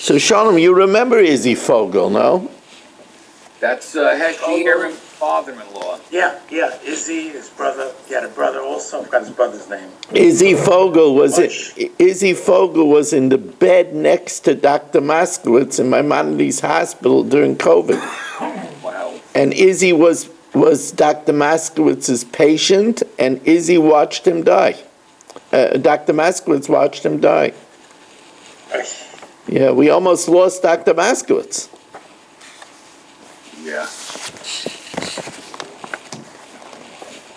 So Shalom, you remember Izzy Fogel, no? That's Heshy Aaron's father-in-law. Yeah, Izzy, his brother. He had a brother also. I forgot his brother's name. Izzy Fogel was in the bed next to Dr. Moskowitz in Maimonides Hospital during COVID. Wow. And Izzy was Dr. Moskowitz's patient, and Izzy watched him die. Dr. Moskowitz watched him die. Yeah, we almost lost Dr. Moskowitz. Yeah.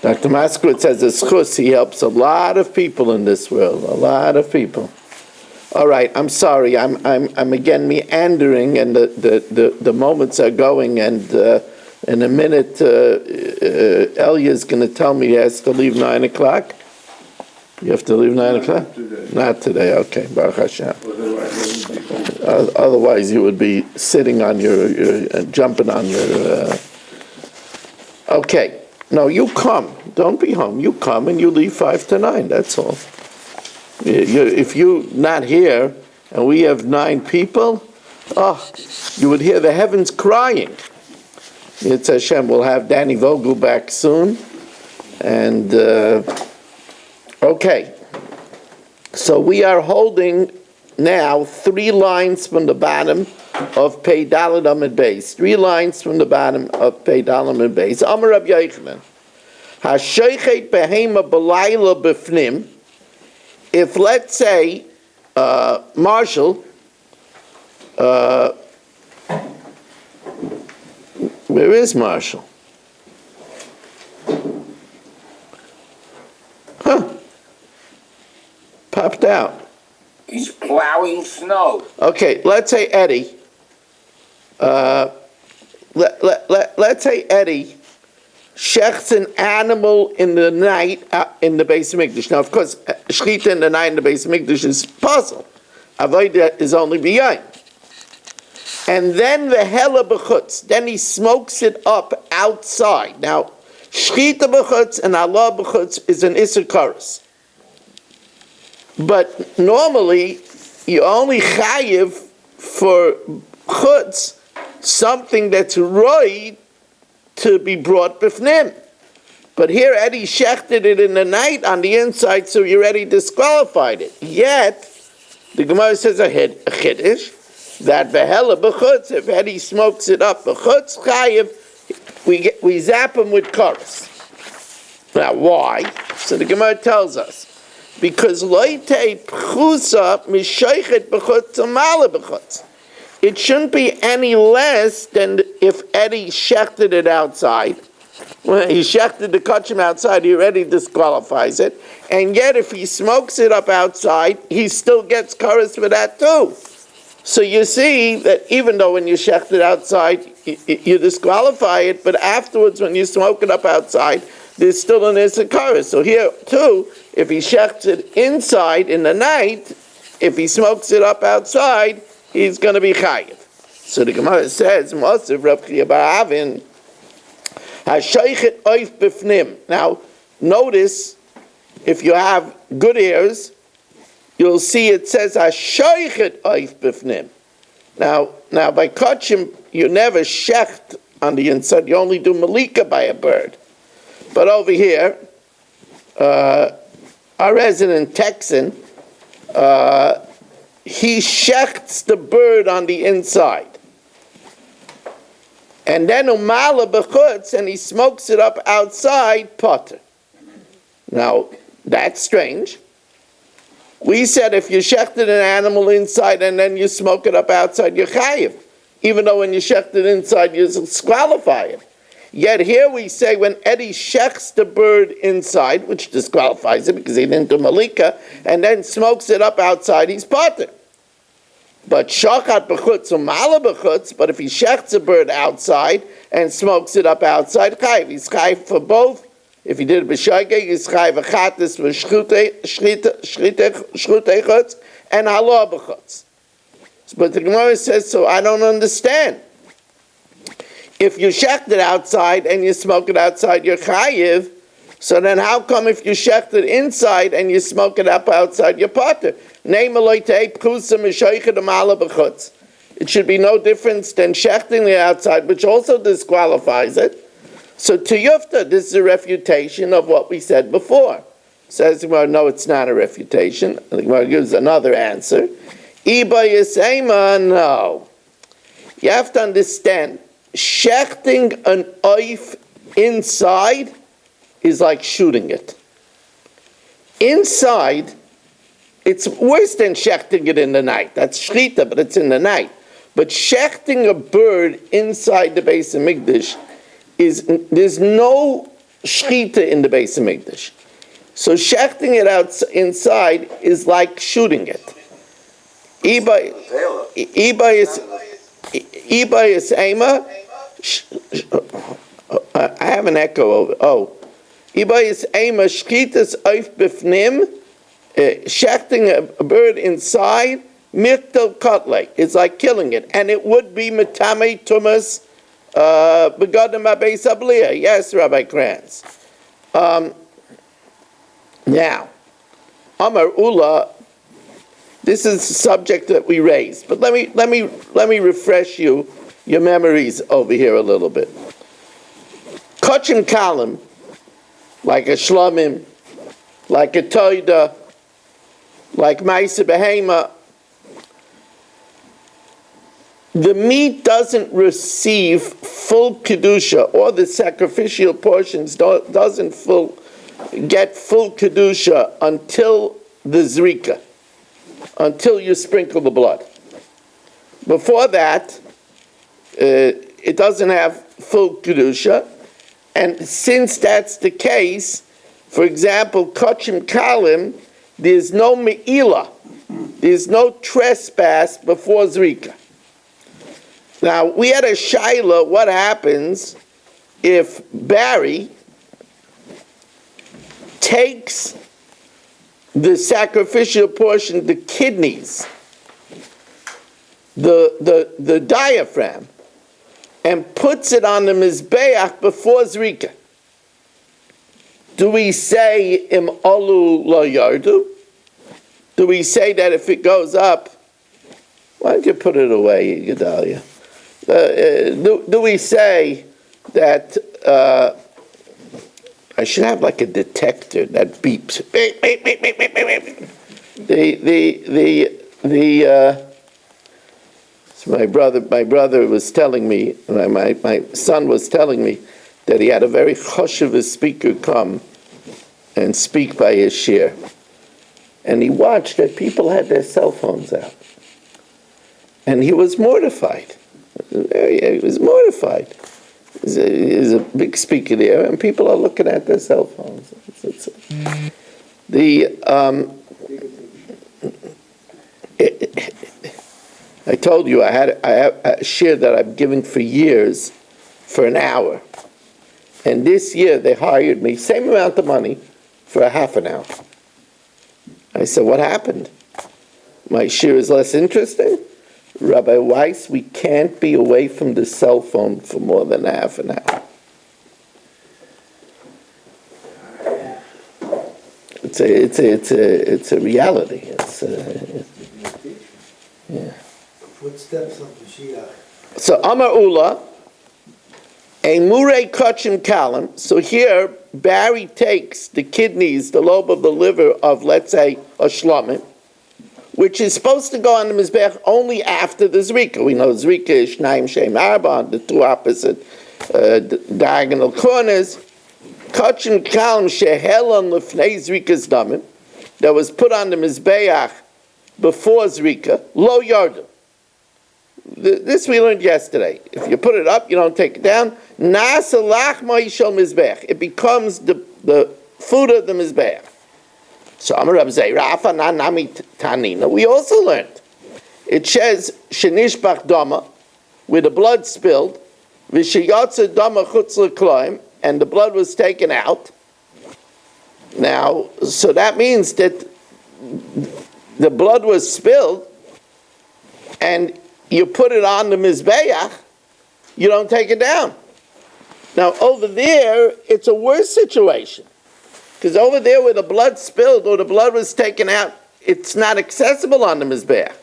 Dr. Moskowitz has a schus. He helps a lot of people in this world, a lot of people. All right, I'm sorry. I'm again meandering, and the moments are going, and in a minute, Elia's going to tell me he has to leave 9 o'clock. You have to leave 9 o'clock? Not today. Okay, Baruch Hashem. Otherwise, you would be sitting on your jumping on your. Okay. No, you come. Don't be home. You come and you leave 5 to 9. That's all. If you're not here and we have 9 people, you would hear the heavens crying. It's Hashem. We'll have Danny Vogel back soon. And, okay. So we are holding now 3 lines from the bottom of Pei Daled Amud Beis. 3 lines from the bottom of Pei Daled Amud Beis. Amar Rabbi Yochanan. Hashoichet behema b'layla b'fnim. If, let's say, Marshall, where is Marshall? Popped out. He's plowing snow. Okay, let's say Eddie. Let's say Eddie shechts an animal in the night in the Beis Mikdash. Now, of course, shechita in the night in the Beis Mikdash is possible. Avodah is only beyond. And then the hela b'chutz. Then he smokes it up outside. Now, shechita b'chutz and Allah b'chutz is an Isser Karas. But normally, you only chayiv for chutz something that's right to be brought b'fnim. But here Eddie shechted it in the night on the inside, so you already disqualified it. Yet, the Gemara says a chiddush, that v'hela b'chutz, if Eddie smokes it up b'chutz chayiv, we zap him with karas. Now why? So the Gemara tells us, because loitei pchusa mishoichet b'chutz amala b'chutz. It shouldn't be any less than if Eddie shechted it outside. When he shechted the kachim outside, he already disqualifies it. And yet, if he smokes it up outside, he still gets karas for that too. So you see that even though when you shecht it outside, you disqualify it, but afterwards when you smoke it up outside, there's still an issur karas. So here too, if he shechts it inside in the night, if he smokes it up outside, he's going to be chayiv. So the Gemara says, "Mosif Rav Chiya bar Avin, hashoichet oif b'fnim." Now, notice if you have good ears, you'll see it says hashoichet oif b'fnim. Now by kachim, you never shecht on the inside. You only do malika by a bird. But over here, our resident Texan, he shechts the bird on the inside. And then umala b'chutz, and he smokes it up outside, potter. Now, that's strange. We said if you shechted an animal inside and then you smoke it up outside, you're chayiv. Even though when you shecht it inside, you disqualify it. Yet here we say when Eddie shechts the bird inside, which disqualifies it because he didn't do malika, and then smokes it up outside, he's potter. But shachat b'chutz umala b'chutz, but if he shechts a bird outside and smokes it up outside, chayiv. He's chayiv for both. If he did it b'shaygeg, he's chayiv achatis v'shchutei chutz and halah b'chutz. But the Gemara says, so I don't understand. If you shecht it outside and you smoke it outside, you're chayiv. So then how come if you shecht it inside and you smoke it up outside, you're potter? It should be no difference than shechting the outside, which also disqualifies it. So to Yufta, this is a refutation of what we said before. Says, well, no, it's not a refutation. And the Gemara gives another answer. Iba Yisema, no. You have to understand, shechting an oif inside is like shooting it. Inside, it's worse than shechting it in the night. That's shchita, but it's in the night. But shechting a bird inside the Beis Hamikdash there's no shchita in the Beis Hamikdash. So shechting it out inside is like shooting it. Iba is ema. I have an echo over. Oh, Iba is ema shchitas oif bifnim. Shechting a bird inside. Mirtel kotle. It's like killing it, and it would be metame tumas begadim abeis abliya. Yes, Rabbi Kranz. Now, Amar Ula. This is a subject that we raised, but let me refresh your memories over here a little bit. Kachim kalim, like a shlamim, like a toida, like ma'isa behema, the meat doesn't receive full kedusha, or the sacrificial portions doesn't get full kedusha until the zrika. Until you sprinkle the blood. Before that, it doesn't have full kedusha, and since that's the case, for example, kachim kalim, there's no me'ilah, there's no trespass before zrika. Now, we had a shaila, what happens if Barry takes the sacrificial portion, the kidneys, the diaphragm, and puts it on the mizbeach before zrika? Do we say im alu lo yardu? Do we say that if it goes up, why don't you put it away, Gedalia? Do we say that I should have like a detector that beeps. Beep, beep, beep, beep, beep, beep. So my brother was telling me, my son was telling me that he had a very choshev speaker come and speak by his shir. And he watched that people had their cell phones out. And he was mortified. He was mortified. He's a big speaker there, and people are looking at their cell phones. I told you I have a share that I've given for years for an hour. And this year they hired me, same amount of money, for a half an hour. I said, what happened? My share is less interesting? Rabbi Weiss, we can't be away from the cell phone for more than a half an hour. It's a reality. Yeah. Footsteps on Mashiach. So Amar Ula, a murei kachim kalim. So here Barry takes the kidneys, the lobe of the liver of, let's say, a shlamim, which is supposed to go on the mizbech only after the zrika. We know zrika is shnaim shem arba, the two opposite diagonal corners. Kachim kalim shehelan lefnei zrika's damim, that was put on the mizbeach before zrika, lo yardim. This we learned yesterday. If you put it up, you don't take it down. Nasa lachma yishal mizbech. It becomes the food of the mizbech. So Amar Rab Zei, Rafa Nanami Tanina. We also learned. It says Shenishbach Dama, where the blood spilled, Vishiyatza Dama Chutz L'Kloim, and the blood was taken out. Now, so that means that the blood was spilled, and you put it on the mizbeach, you don't take it down. Now over there, it's a worse situation. Because over there where the blood spilled or the blood was taken out, it's not accessible on the mizbeach.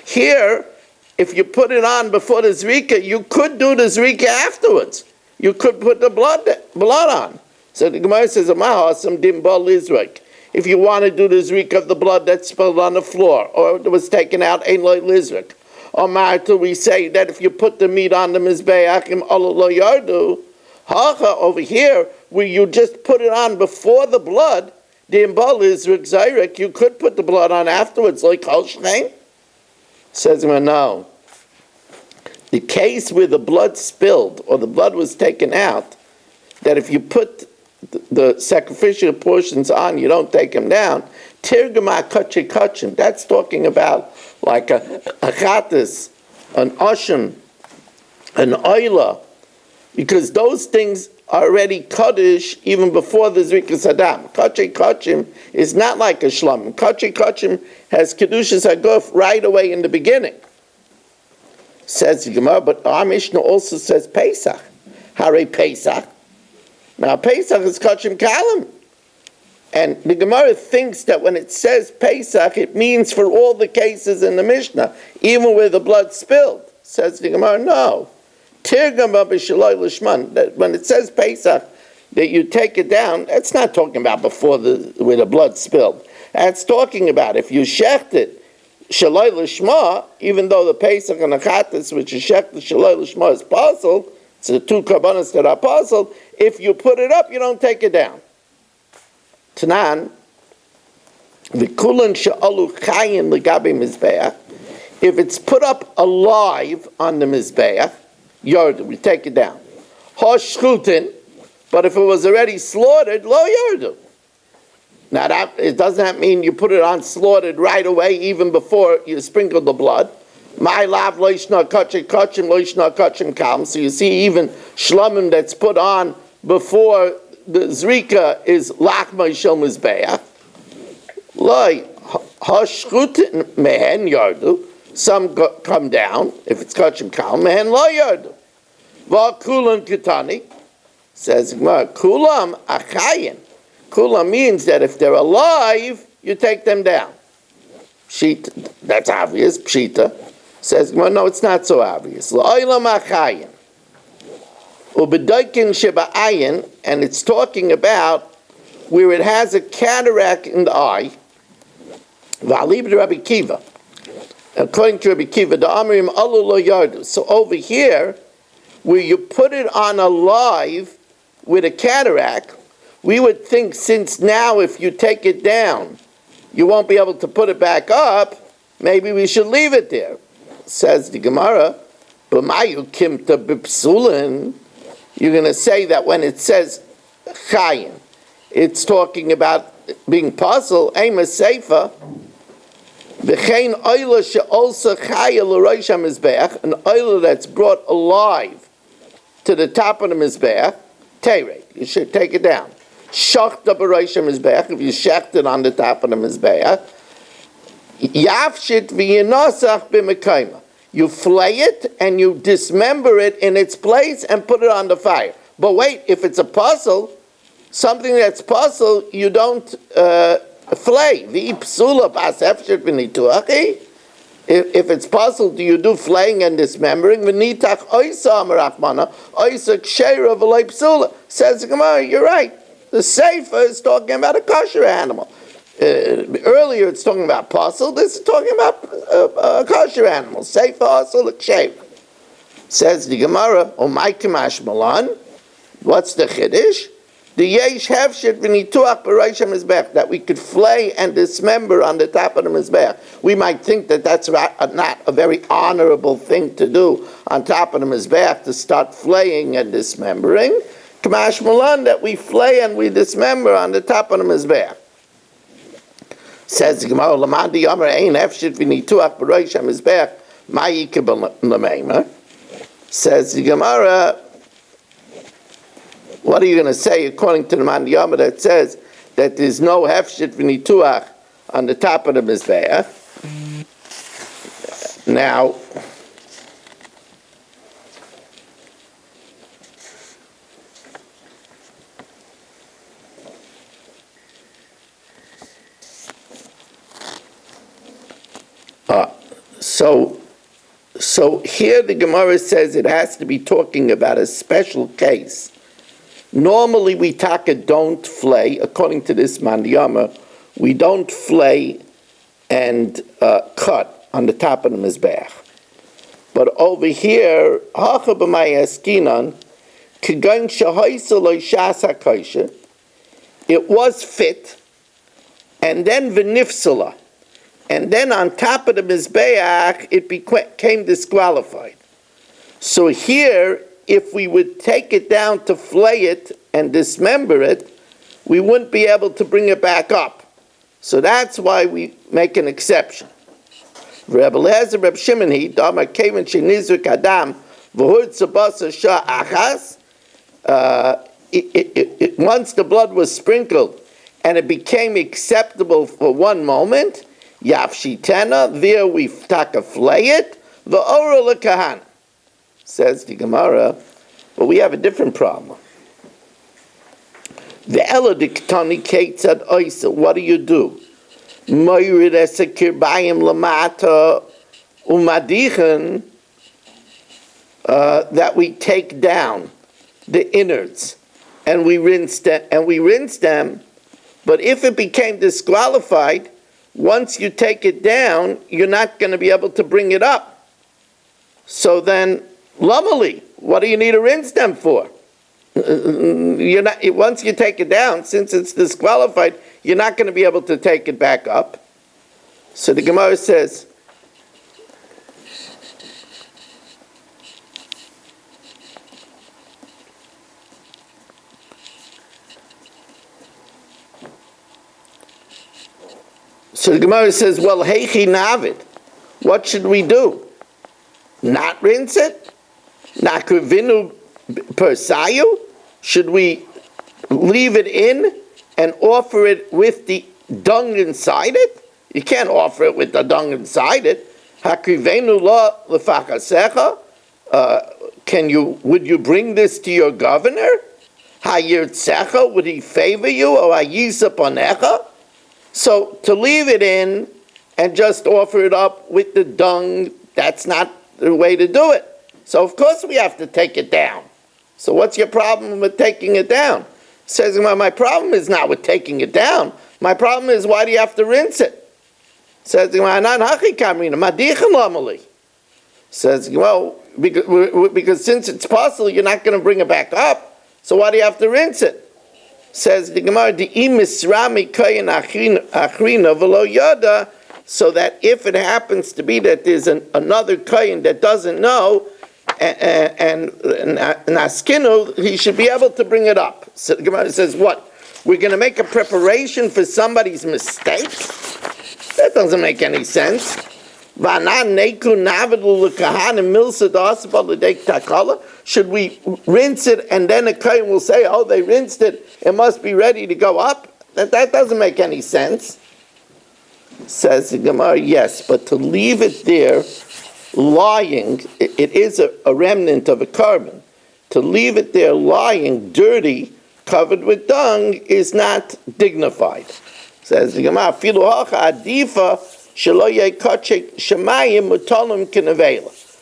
Here, if you put it on before the zrika, you could do the zrika afterwards. You could put the blood on. So the Gemara says, "Amahasam dimbal lizrik." If you want to do the zrika of the blood that's spilled on the floor or it was taken out, ein loy lizrik. Or Marta, we say that if you put the meat on the mizbeach, im alo lo yardu. Hacha over here, where you just put it on before the blood, dimbal lizrik zayrek, you could put the blood on afterwards, like Holstein. Says, well, no. The case where the blood spilled or the blood was taken out, that if you put the sacrificial portions on, you don't take them down. Tirgama kachim. That's talking about like a chatas, an oshim, an oila, because those things are already kaddish even before the zrikas adam. Kachim is not like a shlam. Kachim has kedushas haguf right away in the beginning. Says the Gemara, but our Mishnah also says Pesach. Hare Pesach. Now Pesach is Kachim Kalim. And the Gemara thinks that when it says Pesach, it means for all the cases in the Mishnah, even where the blood spilled. Says the Gemara, no. That when it says Pesach, that you take it down, that's not talking about before where the blood spilled. That's talking about if you shecht it, Shaloi Lishma, even though the Pesach and the Chatas, which is shecht the Shaloi Lishma, is puzzled, it's the two karbanos that are puzzled, if you put it up, you don't take it down. Tanan, v'kulan she'alu chayin l'gabi mizbeach, if it's put up alive on the mizbeach, yardu, we take it down. Hashchutin, but if it was already slaughtered, lo yardu. Now it doesn't mean you put it on slaughtered right away, even before you sprinkle the blood. My lav loishna kachim loishna kachim kam. So you see, even shlamim that's put on before the zrika is lachma shel mizbeach. Loi hashchutin mehen yardu. Some come down if it's kachim kam mehen lo yardu. Va kulam kitani says kulam achayin. Kula means that if they're alive, you take them down. Pshita, that's obvious. Pshita says, well, no, it's not so obvious. La'olam achayin. Ubedaikin sheba'ayin, and it's talking about where it has a cataract in the eye. V'alib Rabbi Kiva. According to Rabbi Kiva, the Amrim alu lo yardu. So over here, where you put it on alive with a cataract, we would think since now if you take it down, you won't be able to put it back up, maybe we should leave it there. Says the Gemara, B'mayu kimta b'psulin, you're going to say that when it says chayin, it's talking about being puzzled, aim a seifa, v'chein oila she'olsa chaya l'roish ha-mizbeach, an oila that's brought alive to the top of the mizbeach, teirei, you should take it down. Shachta b'roish ha-mizbeach, if you shecht it on the top of the mizbeach, yafshit v'yinosach b'mekayma, you flay it and you dismember it in its place and put it on the fire. But wait, if it's a puzzle, something that's puzzle, you don't flay. V'ipsula b'asefshit v'nituachi. If it's puzzle, do you do flaying and dismembering? V'nitach oisa amarachmana, oisa ksheira v'loi psula. Says the Gemara, you're right. The Sefer is talking about a kosher animal. Earlier it's talking about puzzle, this is talking about a kosher animal. Sefer also ksheira. Says the Gemara, Omai Kamash Malan, what's the Chiddush? The Yesh Hefshit V'nituach B'Rosh HaMizbech, that we could flay and dismember on the top of the Mizbech. We might think that that's not a very honorable thing to do on top of the Mizbech, to start flaying and dismembering. Kamash Malan, that we flay and we dismember on the top of the Mizbech. Says the Gemara, Lamandi Yomer Ein Hefshit V'nituach B'Rosh HaMizbech, Ma'ikeh B'Lameimer. Says the Gemara, what are you going to say according to the Mandiyama that says that there's no hefshit v'nituach on the top of the mizbeach? Now, So here the Gemara says it has to be talking about a special case. Normally we don't flay, according to this mandiyama, we don't flay and cut on the top of the mizbeach. But over here, hacha b'may eskinan, k'gan shahoysa lo shas hakosher, it was fit, and then v'nifsala, and then on top of the mizbeach, it became disqualified. So here, if we would take it down to flay it and dismember it, we wouldn't be able to bring it back up. So that's why we make an exception. Reb Eliezer, Reb Shimon, Damar Kevin Shenizuk Adam, V'hud Sabasa Shah Achas. Once the blood was sprinkled and it became acceptable for one moment, Yavshitena, there we taka flay it, the Ora L'Kahan. Says the Gemara, but we have a different problem. The Elodiktani Ketzad Oisa, what do? Moirid esekir bayim lamata umadichen, that we take down the innards and we rinse them, but if it became disqualified, once you take it down, you're not going to be able to bring it up. So then, lamali, what do you need to rinse them for? You're not, once you take it down, since it's disqualified, you're not going to be able to take it back up. So the Gemara says, well, heichi navid, what should we do? Not rinse it? Nakrivinu persayu? Should we leave it in and offer it with the dung inside it? You can't offer it with the dung inside it. Hakrivenu la lefakasecha? Would you bring this to your governor? Hayirtsecha, would he favor you? Or hayisa. So to leave it in and just offer it up with the dung, that's not the way to do it. So of course we have to take it down. So what's your problem with taking it down? Says, well, my problem is not with taking it down. My problem is, why do you have to rinse it? Says, says, well, because since it's possible, you're not going to bring it back up. So why do you have to rinse it? Says the Gemara, so that if it happens to be that there's another kohen that doesn't know, and Askinu, he should be able to bring it up. So the Gemara says, what? We're going to make a preparation for somebody's mistake? That doesn't make any sense. Should we rinse it and then a kohen will say, oh, they rinsed it, it must be ready to go up? That doesn't make any sense. Says the Gemara, yes, but to leave it there lying, it is a remnant of a carbon. To leave it there lying, dirty, covered with dung, is not dignified. Says the Gemara,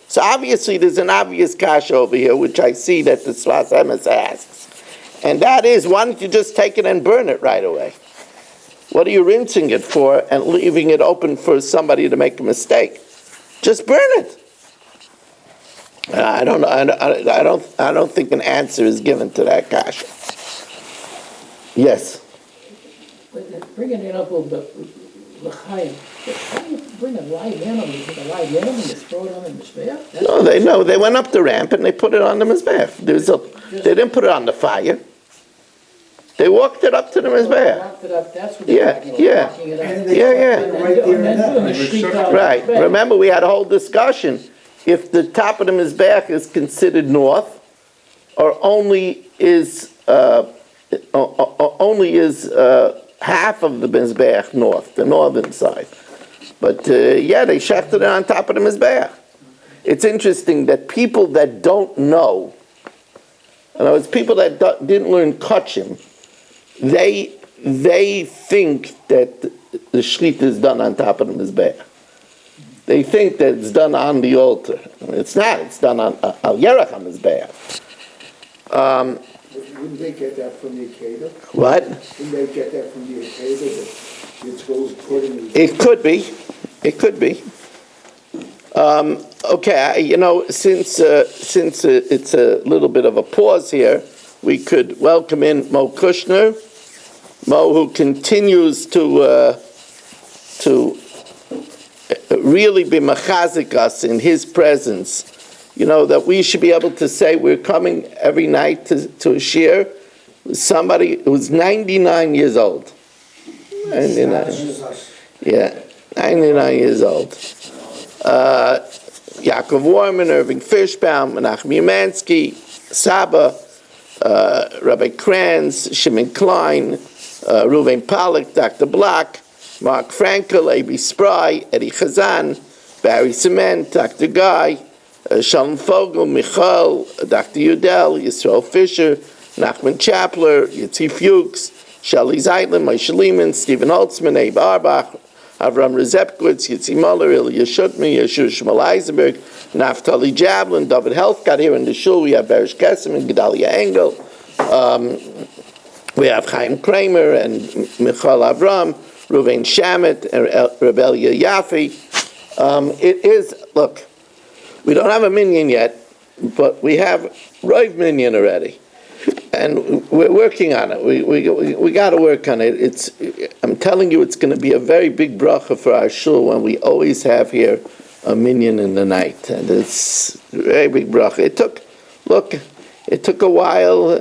so obviously there's an obvious kasha over here, which I see that the Sfas Emes asks. And that is, why don't you just take it and burn it right away? What are you rinsing it for and leaving it open for somebody to make a mistake? Just burn it. I don't think an answer is given to that kasha. Yes. Bringing it up with the l'chaim. How do you bring a live animal? You put a live animal and you throw it on the mizbeach? No, they went up the ramp and they put it on the mizbeach. They didn't put it on the fire. They walked it up to the mizbeach. Walked it up. That's what Yeah. And they right there and then. Right. Remember, we had a whole discussion. If the top of the mizbeach is considered north, or only is half of the mizbeach north, the northern side. But they shechted it on top of the mizbeach. It's interesting that people that don't know, in other words, people that didn't learn kachim, they think that the shechita is done on top of the mizbeach. they think that it's done on the altar. It's not. It's done on Al Yerach HaMizbeach. Wouldn't they get that from the Akeda? What? Wouldn't they get that from the Akeda, that it goes according to... It could be. It could be. Okay, since it's a little bit of a pause here, we could welcome in Mo Kushner. Mo, who continues to really be machazik us in his presence. That we should be able to say we're coming every night to a shir with somebody who's 99 years old. 99. Yeah, 99 years old. Yaakov Warman, Irving Fishbaum, Menachem Umansky, Saba, Rabbi Kranz, Shimon Klein, Reuven Pollack, Dr. Black, Mark Frankel, A.B. Spry, Eddie Chazan, Barry Cement, Dr. Guy, Shalom Fogel, Michal, Dr. Udell, Yisrael Fisher, Nachman Chapler, Yitzi Fuchs, Shelley Zeitlin, Moshe Lehman, Stephen Holtzman, Abe Arbach, Avram Rezepkowitz, Yitzi Muller, Ilya Shutman, Yeshua Shmuel Eisenberg, Naftali Jablin, David Health got here in the shul. We have Berish Kesem and Gedalia Engel. We have Chaim Kramer and Michal Avram, Ruvain Shamet, and Rebellia Yafi. It is, look, we don't have a minion yet, but we have Roiv minion already. And we're working on it. We got to work on it. I'm telling you, it's going to be a very big bracha for our shul when we always have here a minyan in the night, and it's a very big bracha. It took a while.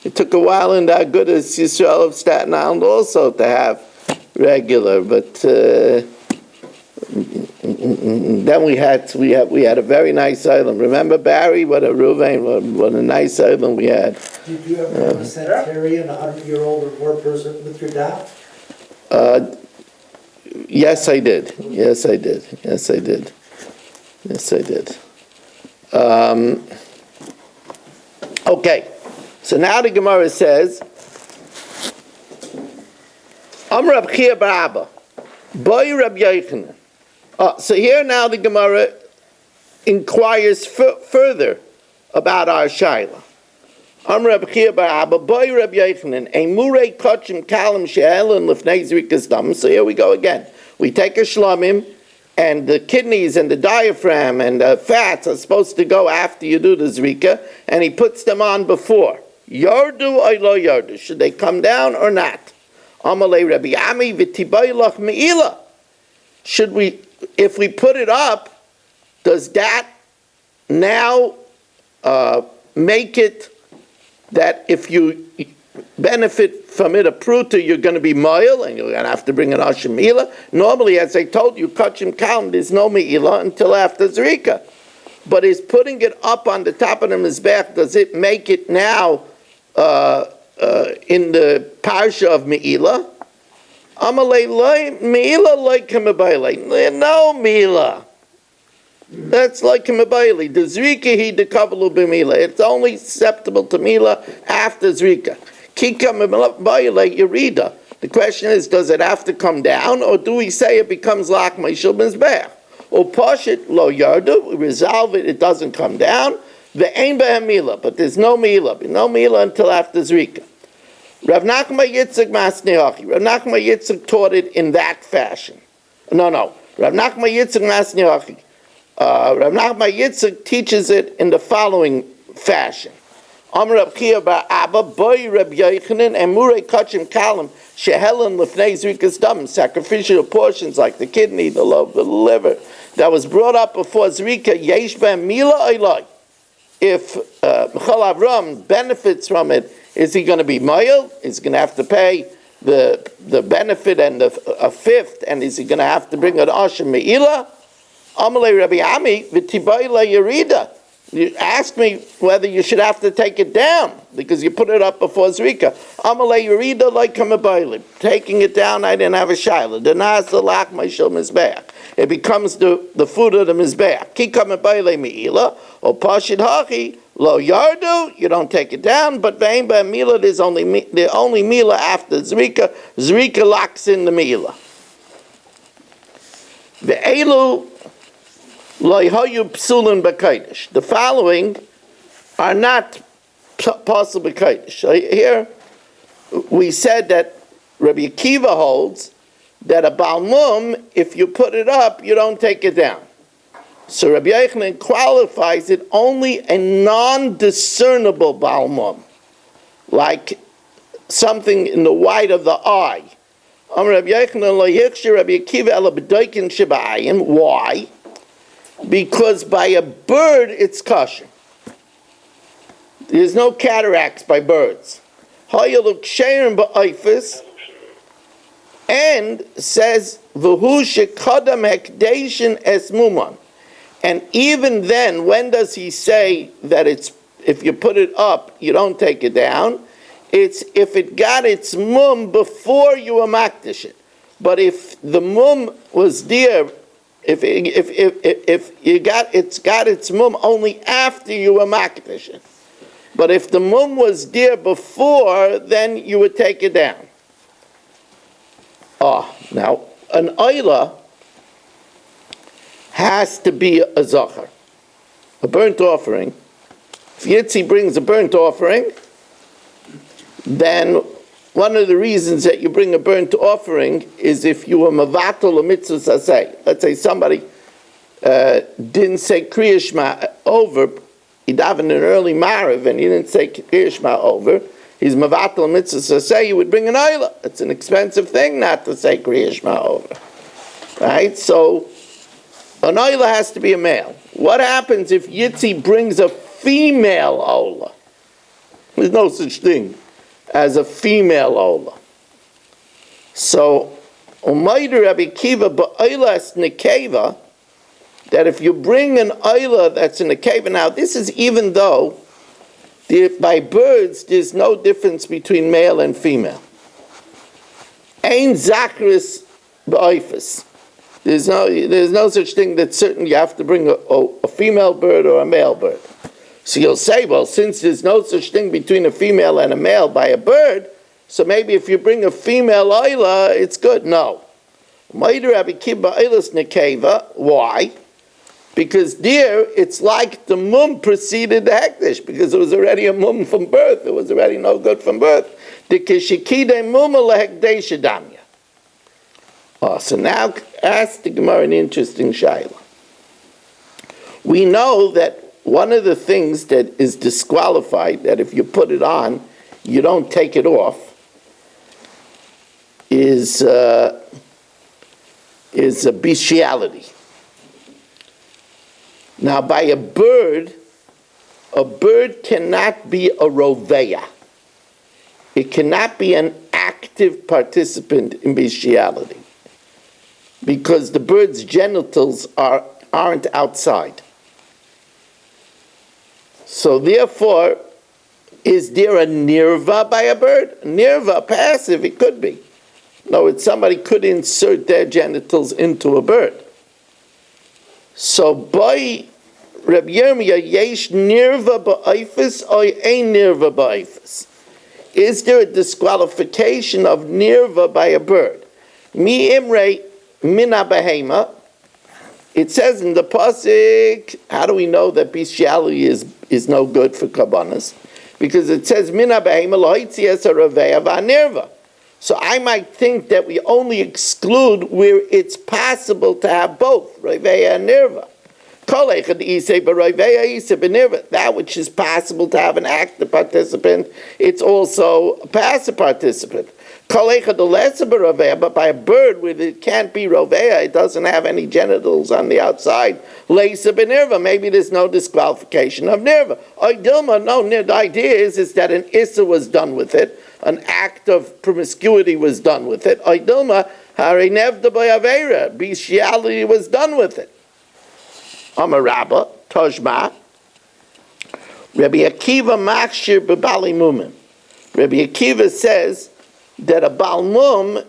It took a while in the Agudas Yisrael of Staten Island also to have regular, but then we had a very nice island. Remember Barry? What a Ruvain, what a nice island we had. Did you ever have a centenarian, 100-year-old or more person with your daf? Yes, I did. Okay, so now the Gemara says, Amr Rab Chia bar Abba, Boy Rab Yochanan. So here now the Gemara inquires further about our shaila. Amr Rab Chia bar Abba, Boy Rab Yochanan, a murei kachim kalim she'elen lifnei zrikas dam. So here we go again. We take a shlamim, and the kidneys and the diaphragm and the fats are supposed to go after you do the zrika, and he puts them on before. Yardu or lo yardu? Should they come down or not? Amalei Rabbi Ami v'tibaylach meila. Should we, if we put it up, does that now make it that if you benefit from it a pruta, you're going to be moil and you're going to have to bring an ashim meila? Normally, as I told you, kachim kalim, there's no meila until after zrika. But is putting it up on the top of the mizbech, does it make it now in the parsha of meila? Amalei meila like kamabayle. No meila. That's like Mabayli. The Zrika he dekavalu b'mila. It's only acceptable to Mila after Zrika. Kika Mabayli Yerida. The question is, does it have to come down, or do we say it becomes Lach Meishel Mizbeach? Or Pashit Lo Yardu, we resolve it, it doesn't come down. The Ein Behem Mila, but there's no Mila until after Zrika. Rav Nachman Yitzchak Masnehachi. Rav Nachman Yitzchak taught it in that fashion. No. Rav Nachman Yitzchak Masnehachi. Rav Nachman Yitzchak teaches it in the following fashion. Amr Rab Chia bar Abba, Boy Rab Yochanan, and Murei Kachim Kalim, Shehelen Lefnei Zrikas Dam, sacrificial portions like the kidney, the liver, that was brought up before Zrika, Yesh Ben Mila Eloi. If Michal Avram benefits from it, is he going to be Moyel? Is he going to have to pay the benefit and a fifth, and is he going to have to bring an Ashim Me'ilah? Amalei Rabbi Ami v'tibayla yerida. You asked me whether you should have to take it down because you put it up before Zrika. Amalei yerida like kamabayli. Taking it down, I didn't have a shaila. Denas the lach meishel mizbeach. It becomes the food of the mizbeach. Ki kamabayli meila or pashid hachi lo yardu. You don't take it down, but ve'im ba'mila there's only mila after Zrika. Zrika locks in the mila. The elu. Lo hayu psulin b'kodesh. The following are not possible b'kodesh. So here we said that Rabbi Akiva holds that a balmum, if you put it up, you don't take it down. So Rabbi Yochanan qualifies it only a non-discernible balmum, like something in the white of the eye. Why? Because by a bird it's kosher. There's no cataracts by birds. And says v'hu shekadam hekdeshin es muman. And even then, when does he say that it's if you put it up, you don't take it down? It's if it got its mum before you were makdish it. But if the mum was there, if it's got its mum only after you were makdish it. But if the mum was there before, then you would take it down. Now, an oila has to be a zachar, a burnt offering. If Yitzi brings a burnt offering, then one of the reasons that you bring a burnt offering is if you were mavatal a mitzvah saseh. Let's say somebody didn't say Kriya Shema over, he davened an early Mariv and he didn't say Kriya Shema over, he's mavatal mitzvah saseh, you would bring an oila. It's an expensive thing not to say Kriya Shema over. Right? So, an oila has to be a male. What happens if Yitzi brings a female ola? There's no such thing as a female ola. So, Umayder Rabbi Kiva ba'olas nekeva, that if you bring an oila that's in a nekeva, now this is even though by birds there's no difference between male and female. Ein zakris ba'oifis. There's no such thing that certain you have to bring a female bird or a male bird. So you'll say, well, since there's no such thing between a female and a male by a bird, so maybe if you bring a female oila, it's good. No. Why? Because there, it's like the mum preceded the hekdesh, because it was already a mum from birth. It was already no good from birth. So now, ask the Gemara an interesting shayla. We know that one of the things that is disqualified, that if you put it on, you don't take it off, is a bestiality. Now, by a bird cannot be a roveya. It cannot be an active participant in bestiality, because the bird's genitals aren't outside. So therefore, is there a nirva by a bird? Nirva, passive, it could be. No, somebody could insert their genitals into a bird. So by Rabbi Yirmiyah, yesh nirva ba'ifis or ein nirva ba'ifis? Is there a disqualification of nirva by a bird? Mi imre mina behema. It says in the pasuk, how do we know that bestiality is no good for kabbanas? Because it says mina behema lo'itzi es haraveya va'nirva. So I might think that we only exclude where it's possible to have both raveya and nirva. That which is possible to have an active participant, it's also a passive participant. But by a bird where it can't be roveya, it doesn't have any genitals on the outside, maybe there's no disqualification of nirva. No, the idea is that an issa was done with it, an act of promiscuity was done with it. Bestiality was done with it. Amarabba, Tajma, Rabbi Akiva Machshir B'Bali Mumim. Rabbi Akiva says that a Bal Mum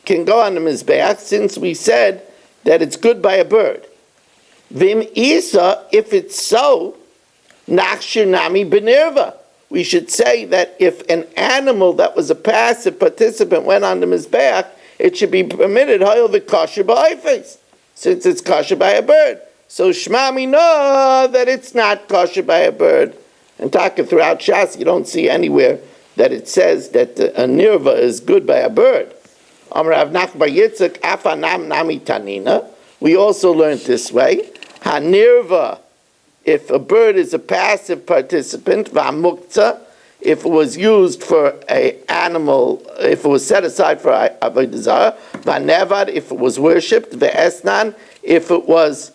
can go on the Mizbeach, since we said that it's good by a bird. Vim Isa, if it's so, Nachshir Nami B'Nirva. We should say that if an animal that was a passive participant went on the Mizbeach, it should be permitted, Hayil V'Kosher B'Haifes, since it's kosher by a bird. So Shema Mina, that it's not kosher by a bird. And Taka throughout Shas, you don't see anywhere that it says that a nirva is good by a bird. Amar Rav Nachman bar Yitzchak, afanam nami tanina. We also learned this way. Hanirva, if a bird is a passive participant, v'amuktzah, if it was used for an animal, if it was set aside for avodah zarah, v'nevad, if it was worshipped, v'esnan, if it was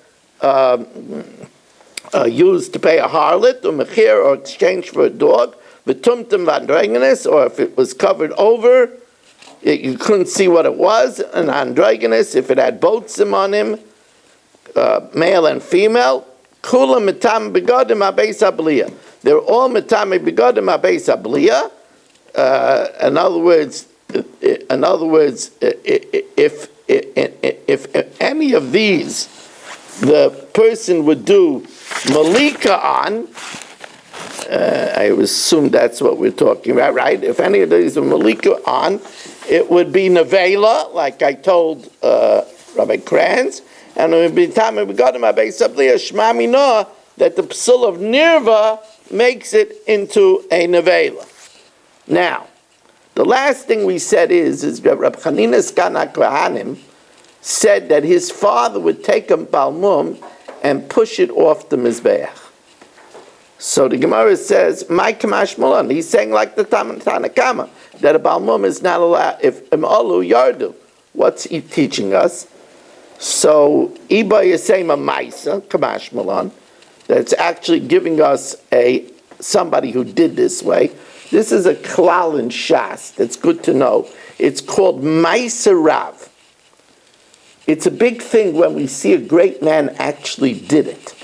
used to pay a harlot, or mechir, or exchange for a dog, v'tumtum v'androgenes, or if it was covered over, you couldn't see what it was, an androgynous, if it had botzim on him, male and female, kula mitam begodim abeis abliya. They're all mitam begodim abeis abliya. In other words, if any of these the person would do malika on, I assume that's what we're talking about, right? If any of these are malika on, it would be nevela, like I told Rabbi Kranz, and it would be time we got him that the psul of nirva makes it into a nevela. Now, the last thing we said is Rabbi Chanina Skana Kohanim said that his father would take a balmum and push it off the mizbeach. So the Gemara says, "My kamash malan." He's saying like the Tanakama that a balmum is not allowed. If olu yardu, what's he teaching us? So Iba Yisema Maisa kamash malan. That's actually giving us somebody who did this way. This is a klal in Shas. That's good to know. It's called Maisa Rav. It's a big thing when we see a great man actually did it.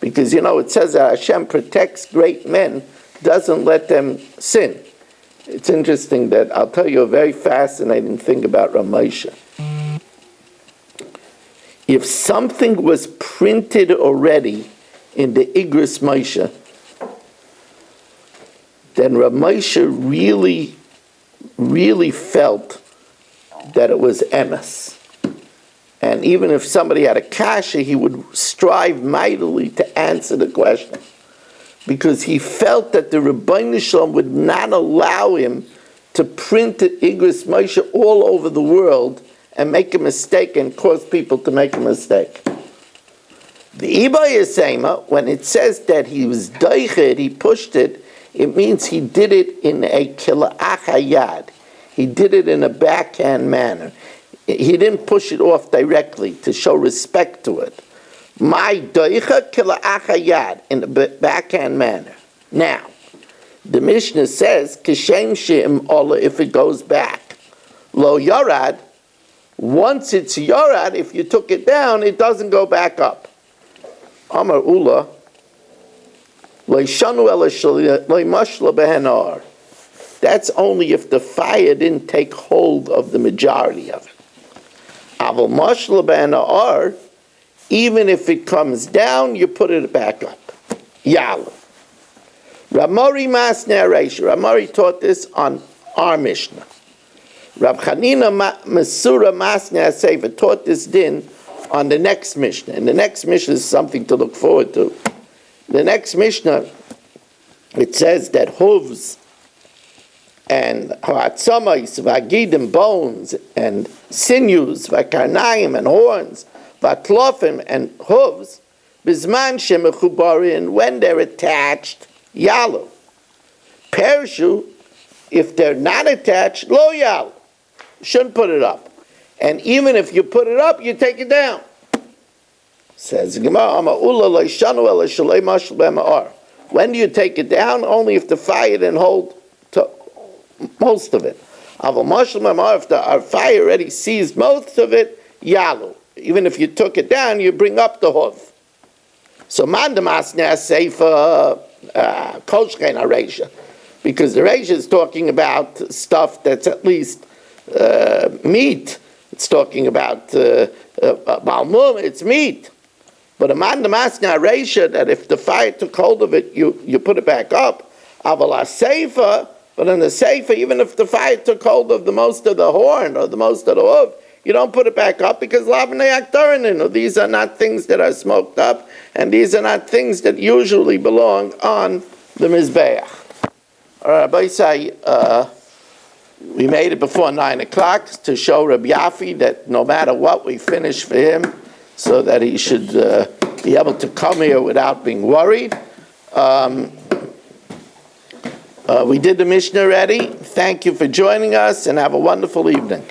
Because, it says that Hashem protects great men, doesn't let them sin. It's interesting that I'll tell you a very fascinating thing about Ramosha. If something was printed already in the Igris Moshe, then Ramosha really, really felt that it was emes. And even if somebody had a kasha, he would strive mightily to answer the question. Because he felt that the Rebbeinu Shalom would not allow him to print the Igris Moshe all over the world and make a mistake and cause people to make a mistake. The Iba Yisema, when it says that he was doiched, he pushed it, it means he did it in a kila'ach hayad. He did it in a backhand manner. He didn't push it off directly to show respect to it. My doicha kila'ach hayad, in a backhand manner. Now, the Mishnah says, kishem she'im ola, if it goes back. Lo yarad, once it's yarad, if you took it down, it doesn't go back up. Amar Ula, Leishanu Leimashla Behenar. That's only if the fire didn't take hold of the majority of it. Aval Mashla Behenar, even if it comes down, you put it back up. Yalla. Ramori Masnei Reisha. Ramori taught this on our Mishnah. Rab Chanina Mesura Masnei Sefer taught this din on the next Mishnah. And the next Mishnah is something to look forward to. The next Mishnah, it says that hooves and ha'atzamais, v'agidim, bones, and sinews, v'karnayim, and horns, v'atlofim, and hooves, bizman shemechubarin, when they're attached, yalu. Perishu, if they're not attached, lo yalu. Shouldn't put it up. And even if you put it up, you take it down. Says Gemara, when do you take it down? Only if the fire didn't hold most of it. If the fire already seized most of it, yalu. Even if you took it down, you bring up the hoof. So mandamasneh seifa kolshkein hareisha, because the reisha is talking about stuff that's at least meat. It's talking about balmum. It's meat. But a mandamasneh hareisha, that if the fire took hold of it, you put it back up. Avala seifa. But in the Sefer, even if the fire took hold of the most of the horn or the most of the hoof, you don't put it back up because these are not things that are smoked up, and these are not things that usually belong on the Mizbeach. All right, Rabbi say, we made it before 9 o'clock to show Rabbi Yafi that no matter what, we finish for him so that he should be able to come here without being worried. We did the Mishnah already. Thank you for joining us and have a wonderful evening.